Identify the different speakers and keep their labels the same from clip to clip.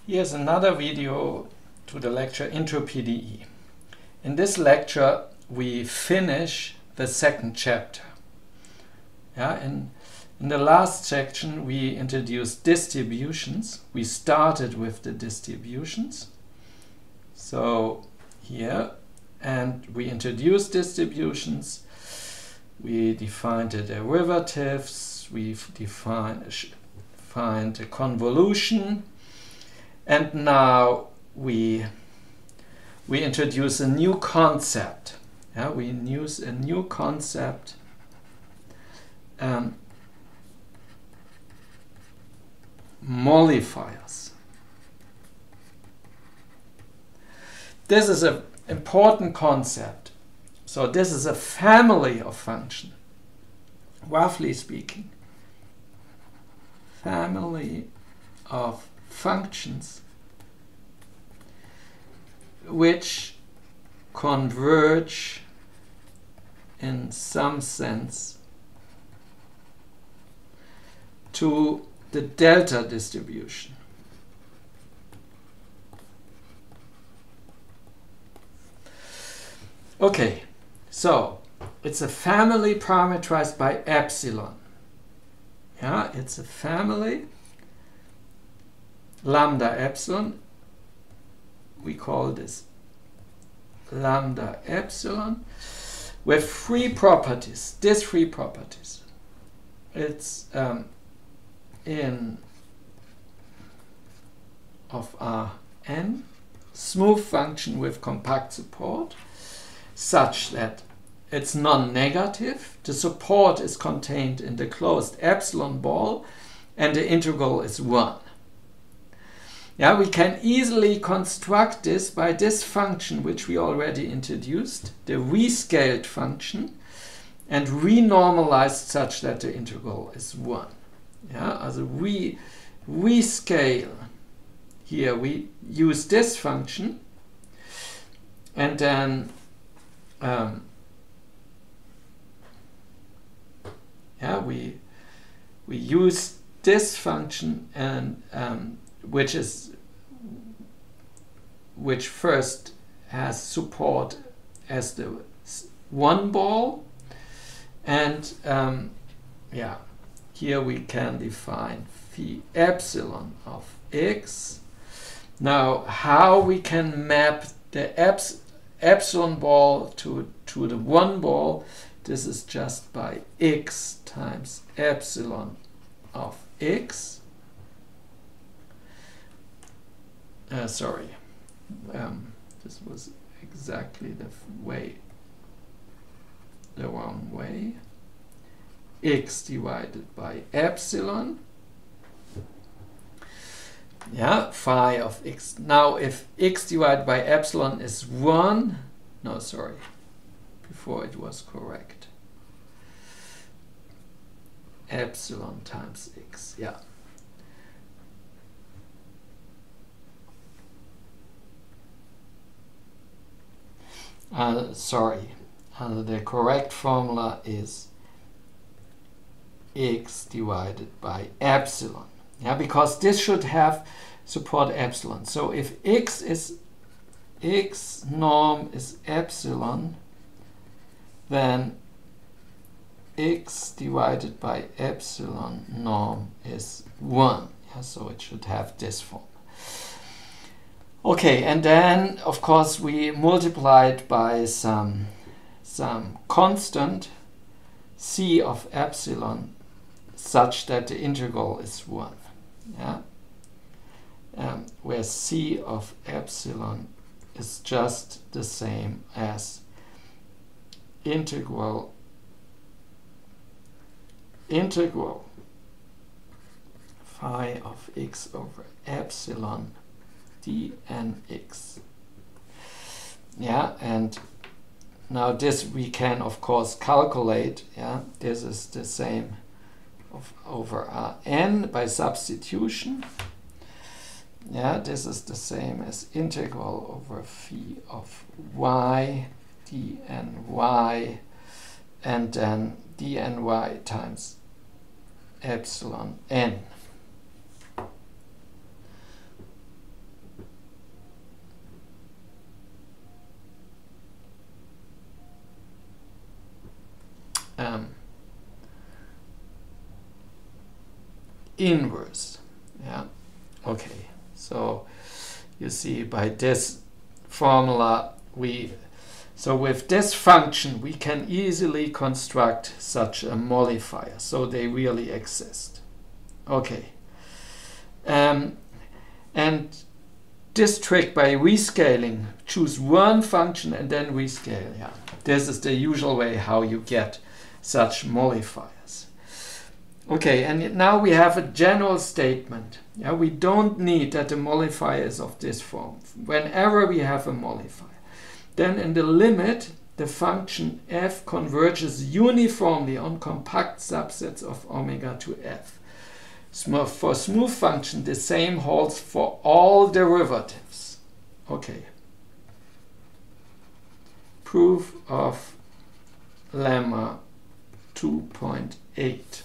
Speaker 1: Here's another video to the lecture Intro PDE. In this lecture we finish the second chapter. In the last section we introduced distributions. We started with the distributions. So here, and we introduced distributions. We defined the derivatives. We've defined a convolution. And now we introduce a new concept. We use a new concept, mollifiers. This is an important concept. So this is a family of functions, roughly speaking. Family of functions which converge in some sense to the delta distribution. Okay, so it's a family parameterized by epsilon. It's a family lambda epsilon. We call this lambda epsilon with three properties. These three properties. It's in of Rn, smooth function with compact support, such that it's non-negative. The support is contained in the closed epsilon ball, and the integral is 1. We can easily construct this by this function which we already introduced, the rescaled function, and renormalized such that the integral is 1. Also we rescale. Here we use this function, and then we use this function, and which first has support as the 1 ball, and here we can define phi epsilon of x. Now how we can map the epsilon ball to the 1 ball, this is just by x times epsilon of x. This was exactly the wrong way. X divided by epsilon. Phi of x. Now if x divided by epsilon is 1, before it was correct. Epsilon times x, the correct formula is x divided by epsilon. Because this should have support epsilon. So if x norm is epsilon, then x divided by epsilon norm is 1. So it should have this form. Okay, and then of course we multiply it by some constant c of epsilon such that the integral is 1. Where c of epsilon is just the same as integral phi of x over epsilon dnx. And now this we can of course calculate. This is the same over Rn by substitution. This is the same as integral over phi of y dny, and then dny times epsilon n. inverse. Yeah. Okay. So you see by this formula so with this function we can easily construct such a mollifier. So they really exist. Okay. And this trick by rescaling, choose one function and then rescale. Yeah. This is the usual way how you get such mollifiers. Okay, and now we have a general statement. Yeah, we don't need that the mollifier is of this form. Whenever we have a mollifier, then in the limit, the function f converges uniformly on compact subsets of omega to f. For smooth function, the same holds for all derivatives. Okay. Proof of lemma 2.8.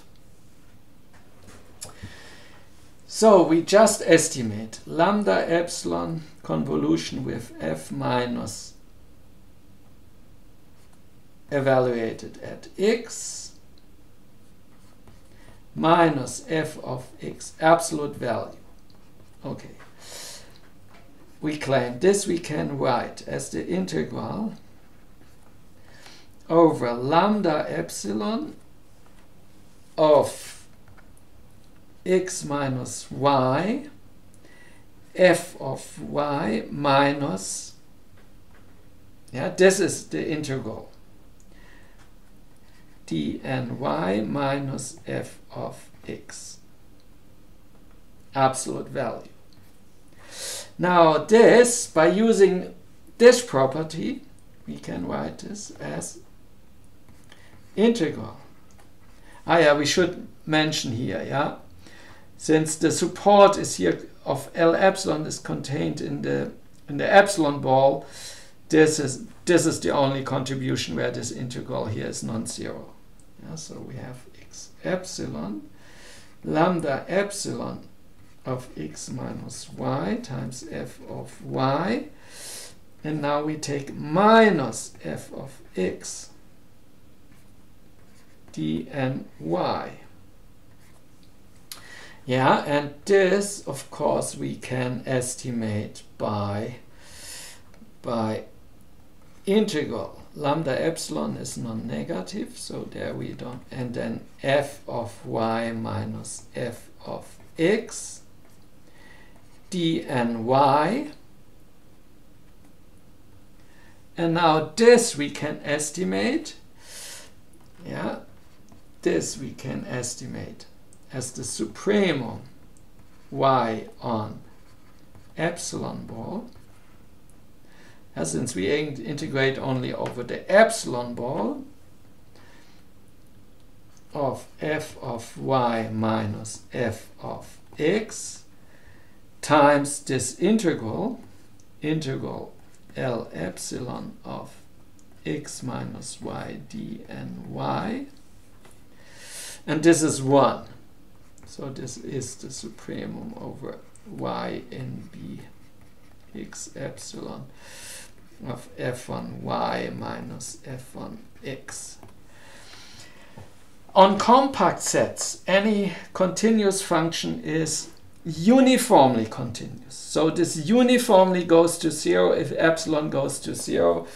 Speaker 1: So we just estimate lambda epsilon convolution with f minus evaluated at x minus f of x absolute value. Okay. We claim this we can write as the integral over lambda epsilon of x minus y f of y minus, yeah, this is the integral, dny minus f of x, absolute value. Now this, by using this property, we can write this as integral. Ah yeah, we should mention here, yeah, since the support is here of L epsilon is contained in the epsilon ball, this is the only contribution where this integral here is non-zero. Yeah, so we have x epsilon lambda epsilon of x minus y times f of y, and now we take minus f of x dny. Yeah, and this, of course, we can estimate by integral. Lambda epsilon is non-negative, so there we don't. And then f of y minus f of x dny. And now this we can estimate. Yeah, this we can estimate as the supremum y on epsilon ball. Since we integrate only over the epsilon ball of f of y minus f of x times this integral L epsilon of x minus y dny, and this is 1. So this is the supremum over y in b x epsilon of f on y minus f on x. On compact sets, any continuous function is uniformly continuous. So this uniformly goes to 0 if epsilon goes to 0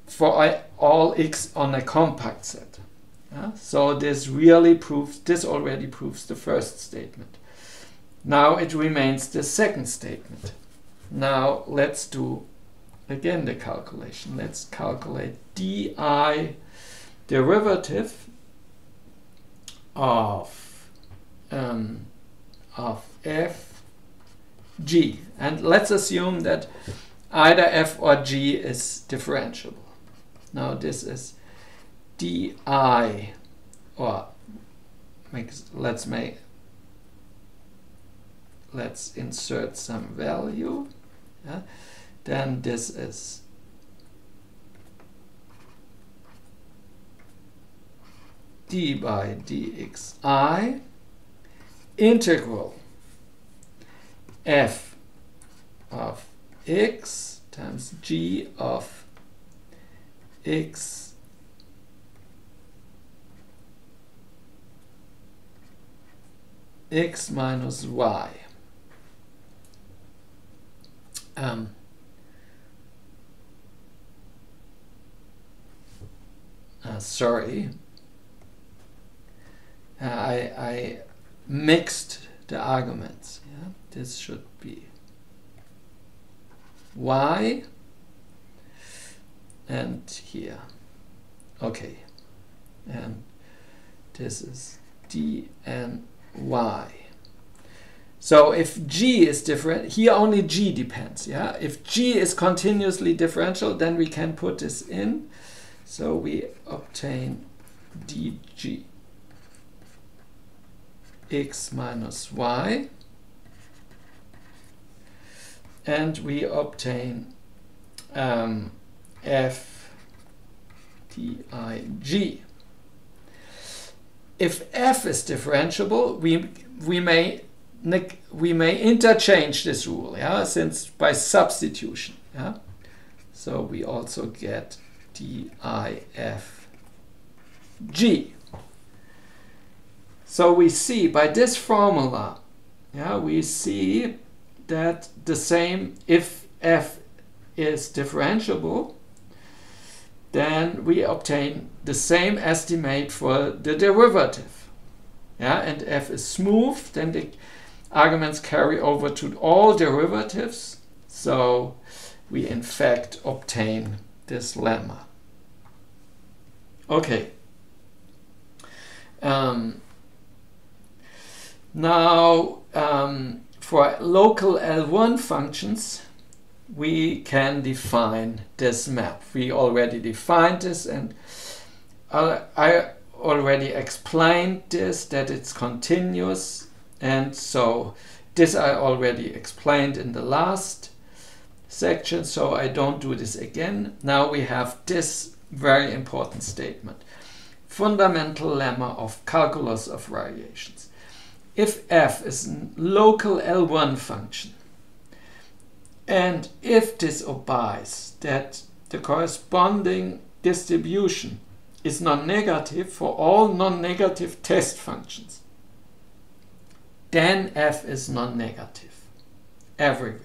Speaker 1: for all x on a compact set. Yeah? So this already proves the first statement. Now it remains the second statement. Now let's do again the calculation. Let's calculate di derivative of f g, and let's assume that either f or g is differentiable. Now this is di, or let's insert some value. Yeah? Then this is d by dxi integral f of x times g of x x minus y. Sorry, I mixed the arguments. Yeah? This should be y and here. Okay, and this is d and y. So if g is different, here only g depends. Yeah, if g is continuously differential, then we can put this in. So we obtain dg x minus y, and we obtain f dig. If f is differentiable, we may interchange this rule, yeah, since by substitution, yeah. So we also get dif(g). So we see by this formula, yeah, we see that the same, if f is differentiable, then we obtain the same estimate for the derivative. Yeah, and f is smooth, then the arguments carry over to all derivatives. So we in fact obtain this lemma. Okay. Now, for local L1 functions, we can define this map. We already defined this, and I already explained this, that it's continuous, and so this I already explained in the last section, so I don't do this again. Now we have this very important statement. Fundamental lemma of calculus of variations. If f is a local L1 function, and if this obeys that the corresponding distribution is non-negative for all non-negative test functions, then f is non-negative everywhere.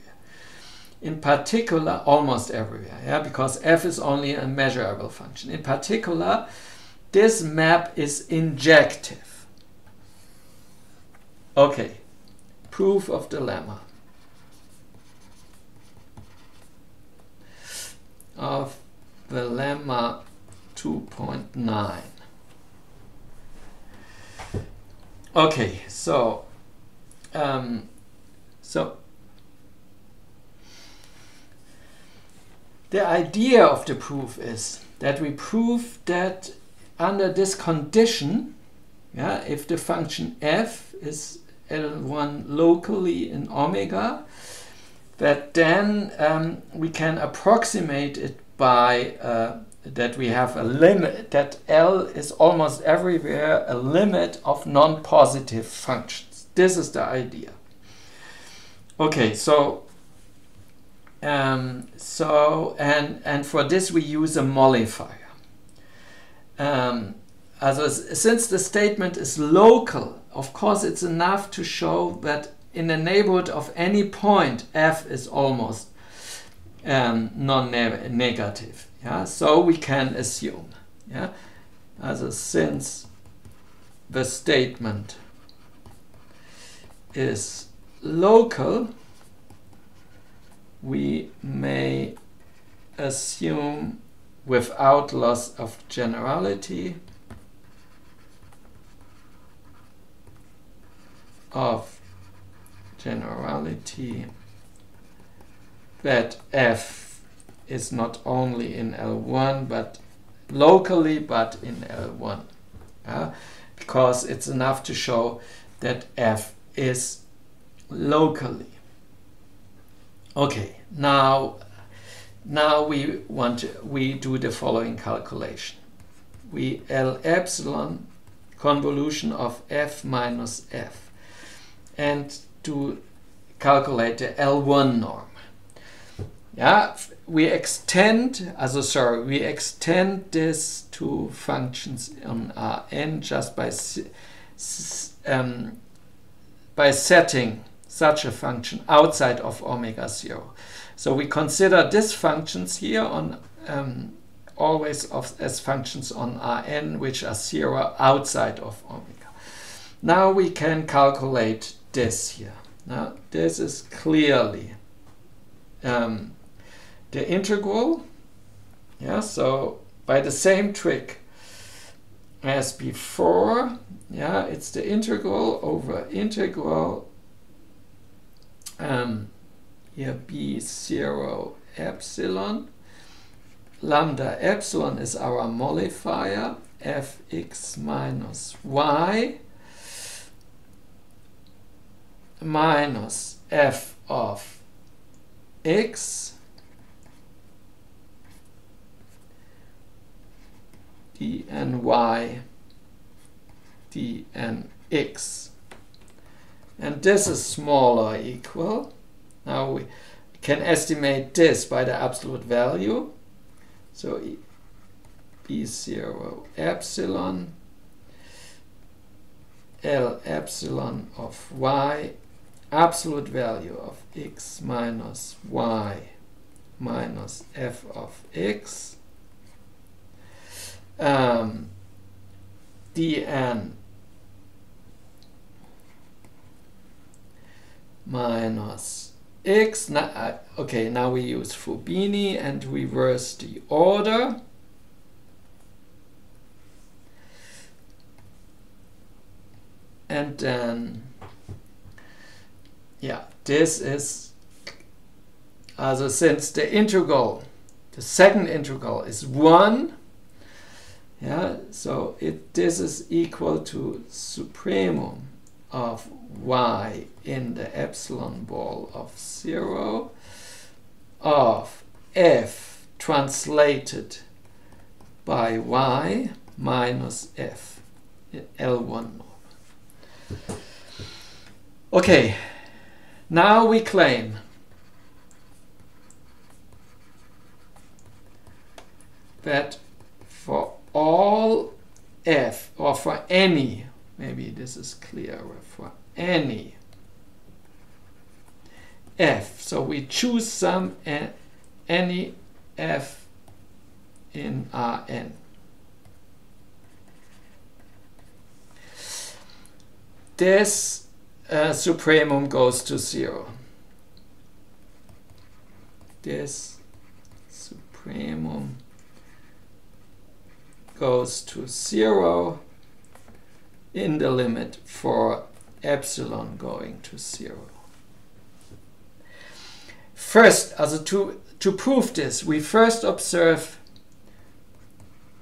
Speaker 1: In particular, almost everywhere, yeah, because f is only a measurable function. In particular, this map is injective. Okay, proof of the lemma of the lemma 2.9. Okay, so the idea of the proof is that we prove that under this condition, yeah, if the function f is L1 locally in omega, that then we can approximate it by that we have a limit, that L is almost everywhere a limit of non-positive functions. This is the idea. Okay, so and for this we use a mollifier. Since the statement is local, of course it's enough to show that in the neighborhood of any point f is almost non-negative. Yeah, so we can assume. Yeah, since the statement is local, we may assume without loss of generality that f is not only in L1 but locally but in L1, because it's enough to show that f is locally. Okay, now we do the following calculation. We L epsilon convolution of f minus f and to calculate the L1 norm. Yeah, we extend this to functions on Rn just by by setting such a function outside of omega 0. So we consider these functions here on always as functions on Rn which are 0 outside of omega. Now we can calculate this here. Now this is clearly the integral. Yeah, so by the same trick as before, yeah, it's the integral over integral here b0 epsilon. Lambda epsilon is our modifier, fx minus y minus f of x dny dnx. And this is smaller or equal. Now we can estimate this by the absolute value. So b0 epsilon L epsilon of y, absolute value of x minus y minus f of x, dn minus x. Okay, now we use Fubini and reverse the order. And then, yeah, this is, also since the integral, the second integral is 1, yeah, so this is equal to supremum of y in the epsilon ball of 0 of f translated by y minus f L1. Okay, now we claim that for all f, or for any, maybe this is clearer, for any f, so we choose some any f in Rn. This supremum goes to 0. This supremum goes to 0 in the limit for epsilon going to 0. First, to prove this, we first observe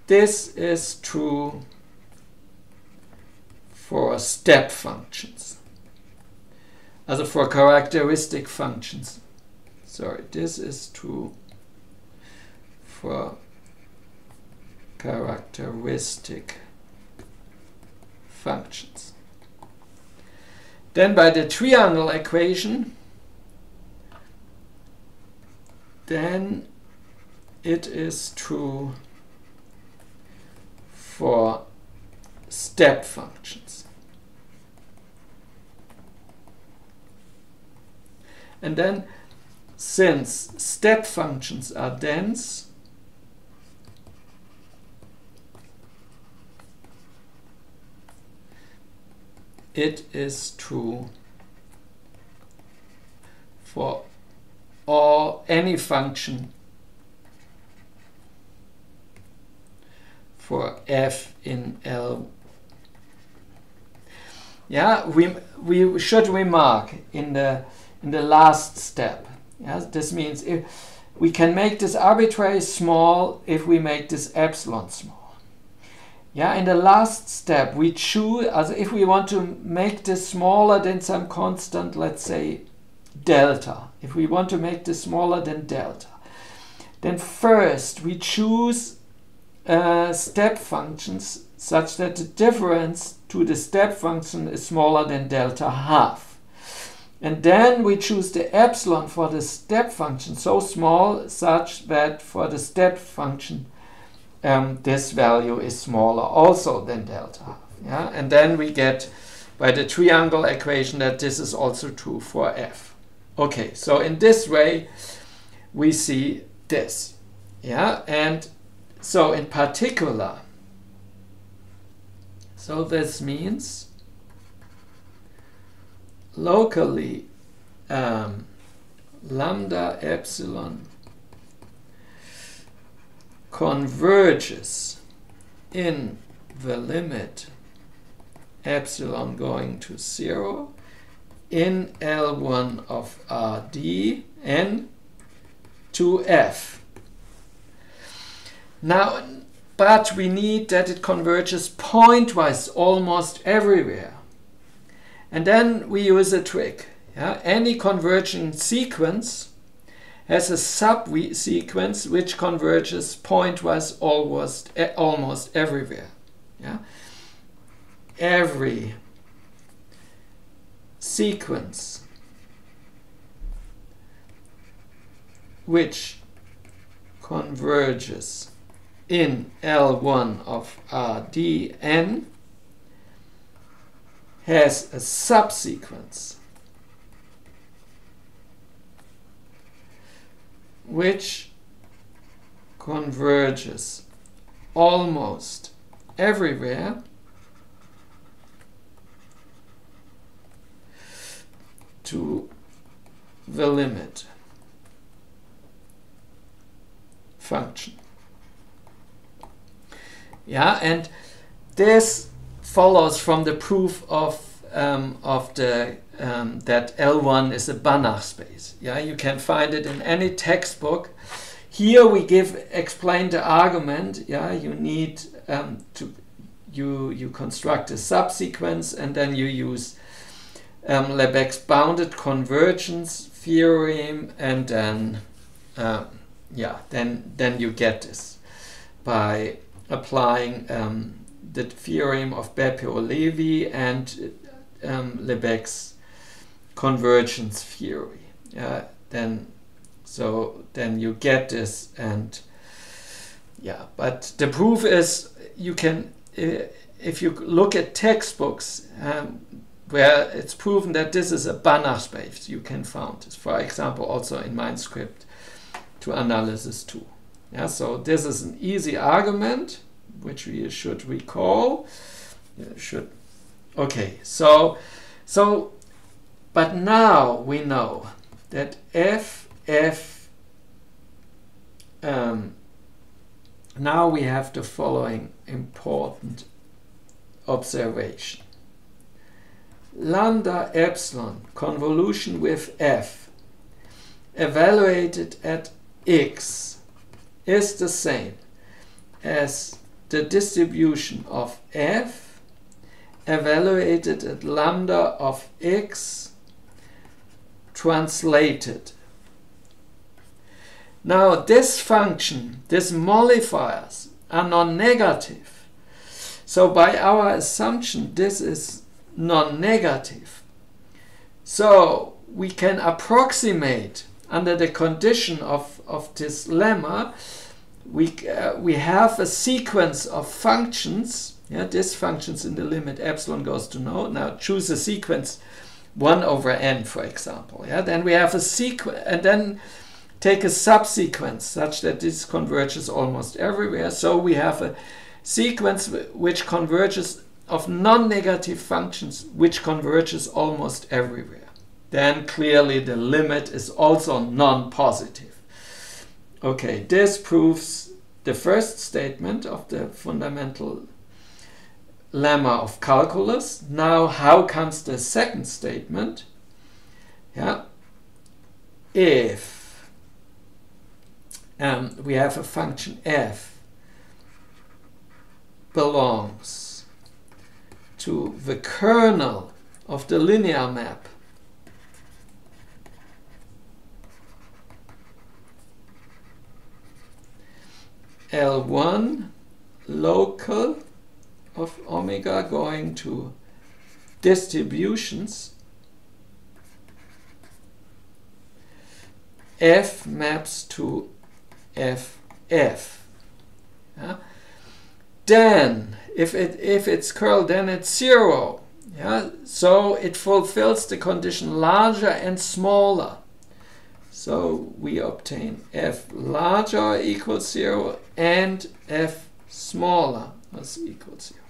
Speaker 1: this is true for step functions, also for characteristic functions. Sorry, this is true for characteristic functions. Then by the triangle equation, then it is true for step functions. And then, since step functions are dense, it is true for any function for f in L. Yeah, we should remark in the last step. Yes, this means if we can make this arbitrary small if we make this epsilon small. Yeah, in the last step we choose, as if we want to make this smaller than some constant, let's say delta. If we want to make this smaller than delta, then first we choose step functions such that the difference to the step function is smaller than delta half. And then we choose the epsilon for the step function so small such that for the step function this value is smaller also than delta half. Yeah? And then we get by the triangle equation that this is also true for f. Okay, so in this way we see this. Yeah, and so in particular, so this means locally lambda epsilon converges in the limit epsilon going to 0 in L1 of Rd n to f. Now, but we need that it converges pointwise almost everywhere. And then we use a trick. Yeah? Any converging sequence has a subsequence which converges pointwise almost everywhere. Yeah? Every sequence which converges in L1 of Rd(n) has a subsequence which converges almost everywhere to the limit function. Yeah, and this follows from the proof of that L1 is a Banach space. Yeah, you can find it in any textbook. Here we explain the argument. Yeah, you need you construct a subsequence and then you use Lebesgue's bounded convergence theorem, and then then you get this by applying the theorem of Bepiot-Levy and Lebesgue's convergence theory. Then you get this, and but the proof is you can, if you look at textbooks where it's proven that this is a Banach space, you can find this. For example, also in Mindscript to Analysis 2. Yeah, so this is an easy argument which we should recall. Okay, so but now we know that now we have the following important observation. Lambda epsilon convolution with f evaluated at x is the same as the distribution of f evaluated at lambda of x translated. Now this function, these modifiers are non-negative. So by our assumption this is non-negative. So we can approximate under the condition of this lemma. We have a sequence of functions. Yeah, this functions in the limit epsilon goes to no. Now choose a sequence 1 over n, for example. Yeah, then we have a sequence, and then take a subsequence such that this converges almost everywhere. So we have a sequence which converges of non-negative functions which converges almost everywhere. Then clearly the limit is also non-positive. Okay, this proves the first statement of the fundamental lemma of calculus. Now how comes the second statement? Yeah, if we have a function f belongs to the kernel of the linear map L1 local of omega going to distributions, f maps to ff. Yeah? Then if it's curl, then it's 0. Yeah, so it fulfills the condition larger and smaller. So we obtain f larger or equals 0 and f smaller or equals 0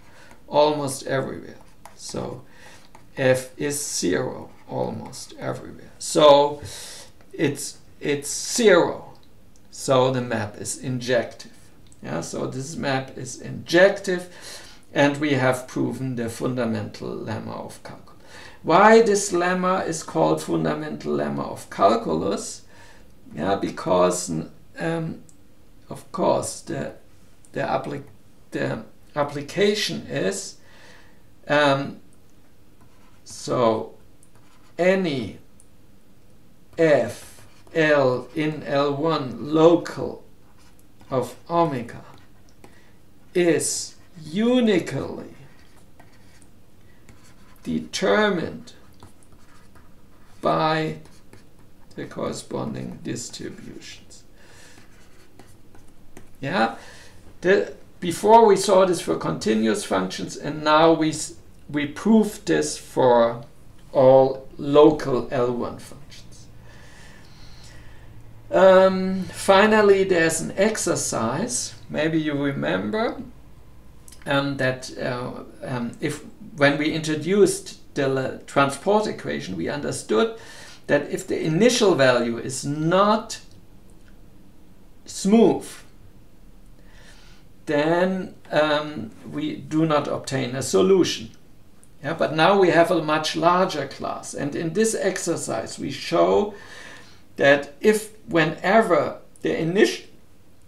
Speaker 1: almost everywhere. So f is 0 almost everywhere. So it's 0. So the map is injective. Yeah, so this map is injective, and we have proven the fundamental lemma of calculus. Why this lemma is called fundamental lemma of calculus? Yeah, because of course the application is so any f L in L1 local of omega is uniquely determined by the corresponding distributions. Yeah, before we saw this for continuous functions, and now we proved this for all local L1 functions. Finally, there's an exercise. Maybe you remember that when we introduced the transport equation, we understood that if the initial value is not smooth, then we do not obtain a solution. Yeah, but now we have a much larger class, and in this exercise we show that whenever the initial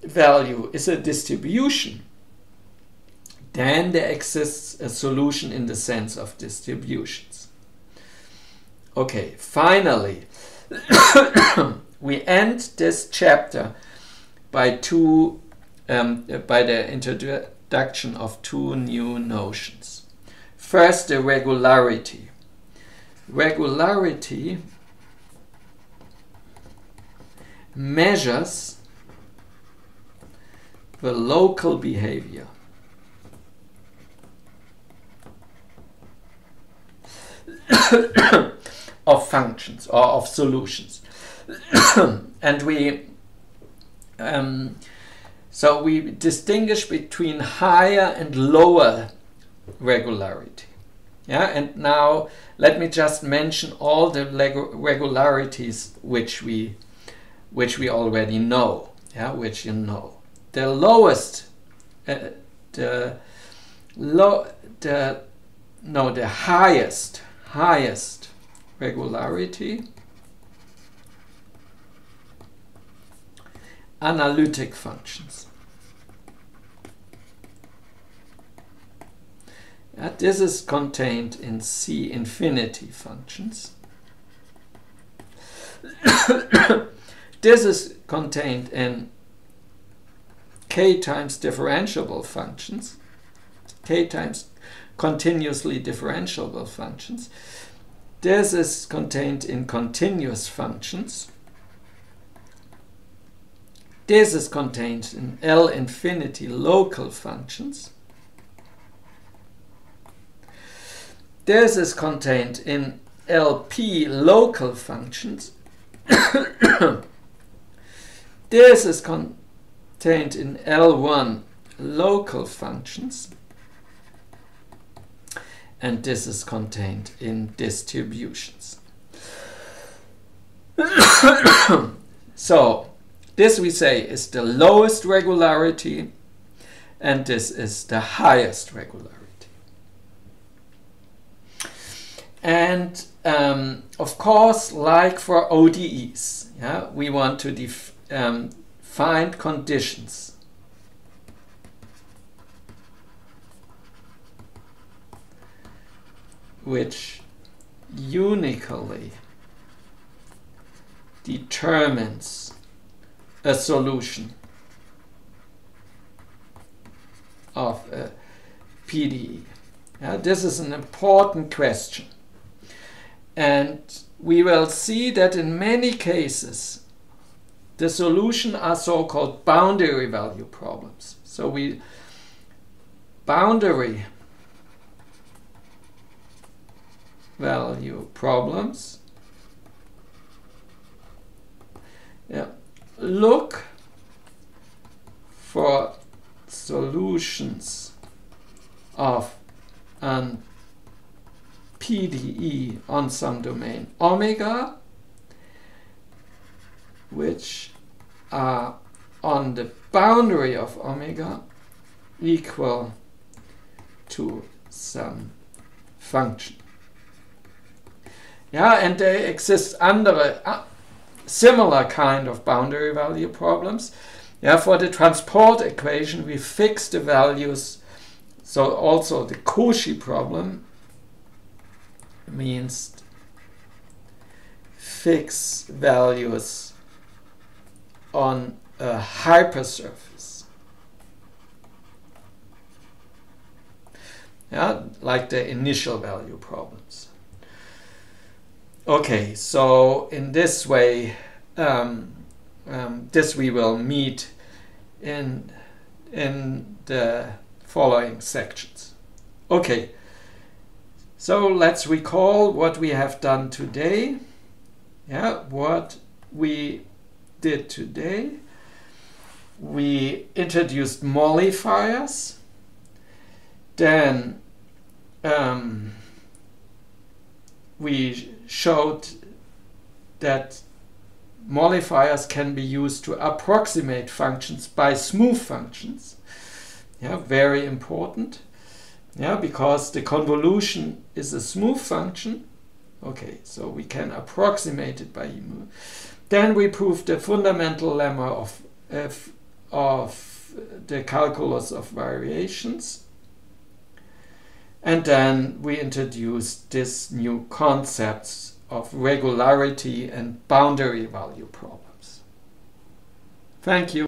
Speaker 1: value is a distribution, then there exists a solution in the sense of distributions. Okay, finally, we end this chapter by the introduction of two new notions. First, the regularity. Regularity measures the local behavior of functions or of solutions. And so we distinguish between higher and lower regularity. Yeah, and now let me just mention all the regularities which we already know. Yeah, which you know. The lowest, the highest regularity, analytic functions. This is contained in C infinity functions. This is contained in k times differentiable functions, k times continuously differentiable functions. This is contained in continuous functions. This is contained in L infinity local functions. This is contained in LP local functions. This is contained in L1 local functions. And this is contained in distributions. So this we say is the lowest regularity, and this is the highest regularity. And of course, like for ODEs, yeah, we want to find conditions which uniquely determines a solution of a PDE. Yeah, this is an important question. And we will see that in many cases the solutions are so-called boundary value problems. So boundary value problems. Yeah. Look for solutions of an PDE on some domain omega, which are on the boundary of omega equal to some function. Yeah, and there exist under similar kind of boundary value problems. Yeah, for the transport equation, we fix the values. So also the Cauchy problem means fix values on a hypersurface. Yeah, like the initial value problems. Okay, so in this way, this we will meet in the following sections. Okay, so let's recall what we have done today. Yeah, what we did today. We introduced mollifiers. Then we showed that mollifiers can be used to approximate functions by smooth functions. Yeah, very important. Yeah, because the convolution is a smooth function. Okay, so we can approximate it by mu. Then we proved the fundamental lemma of the calculus of variations. And then we introduced this new concepts of regularity and boundary value problems. Thank you.